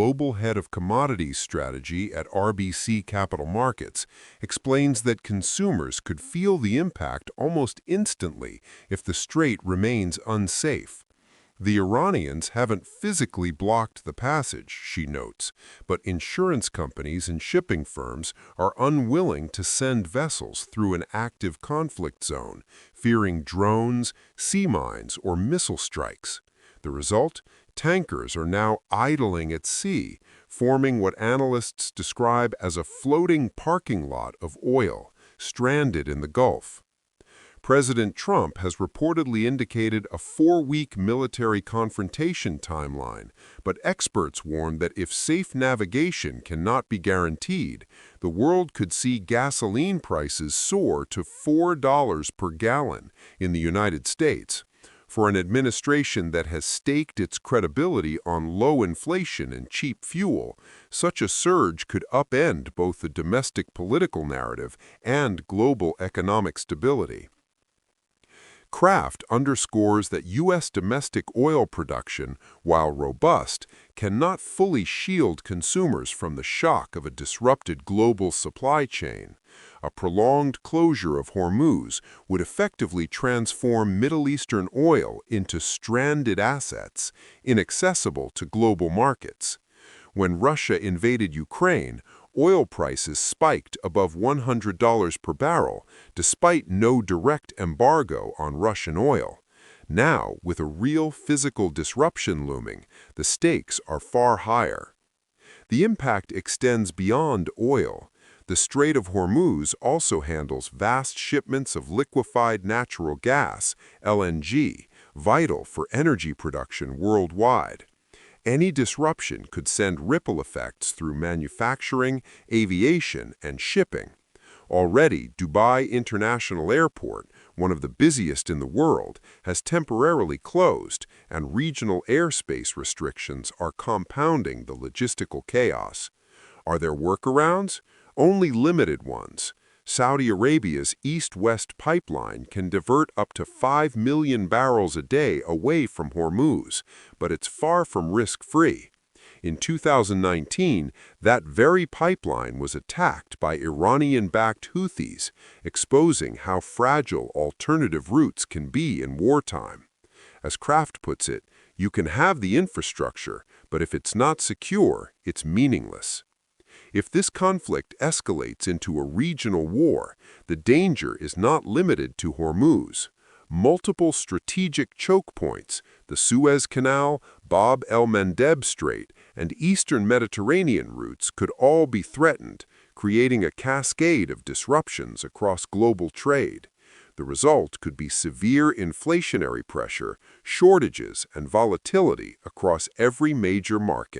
global head of commodities strategy at RBC Capital Markets, explains that consumers could feel the impact almost instantly if the strait remains unsafe. The Iranians haven't physically blocked the passage, she notes, but insurance companies and shipping firms are unwilling to send vessels through an active conflict zone, fearing drones, sea mines, or missile strikes. The result? Tankers are now idling at sea, forming what analysts describe as a floating parking lot of oil, stranded in the Gulf. President Trump has reportedly indicated a 4-week military confrontation timeline, but experts warn that if safe navigation cannot be guaranteed, the world could see gasoline prices soar to $4 per gallon in the United States. For an administration that has staked its credibility on low inflation and cheap fuel, such a surge could upend both the domestic political narrative and global economic stability. Kraft underscores that U.S. domestic oil production, while robust, cannot fully shield consumers from the shock of a disrupted global supply chain. A prolonged closure of Hormuz would effectively transform Middle Eastern oil into stranded assets, inaccessible to global markets. When Russia invaded Ukraine, oil prices spiked above $100 per barrel, despite no direct embargo on Russian oil. Now, with a real physical disruption looming, the stakes are far higher. The impact extends beyond oil. The Strait of Hormuz also handles vast shipments of liquefied natural gas, LNG, vital for energy production worldwide. Any disruption could send ripple effects through manufacturing, aviation, and shipping. Already, Dubai International Airport, one of the busiest in the world, has temporarily closed, and regional airspace restrictions are compounding the logistical chaos. Are there workarounds? Only limited ones. Saudi Arabia's East-West pipeline can divert up to 5 million barrels a day away from Hormuz, but it's far from risk-free. In 2019, that very pipeline was attacked by Iranian-backed Houthis, exposing how fragile alternative routes can be in wartime. As Kraft puts it, you can have the infrastructure, but if it's not secure, it's meaningless. If this conflict escalates into a regional war, the danger is not limited to Hormuz. Multiple strategic choke points, the Suez Canal, Bab el-Mandeb Strait, and Eastern Mediterranean routes could all be threatened, creating a cascade of disruptions across global trade. The result could be severe inflationary pressure, shortages, and volatility across every major market.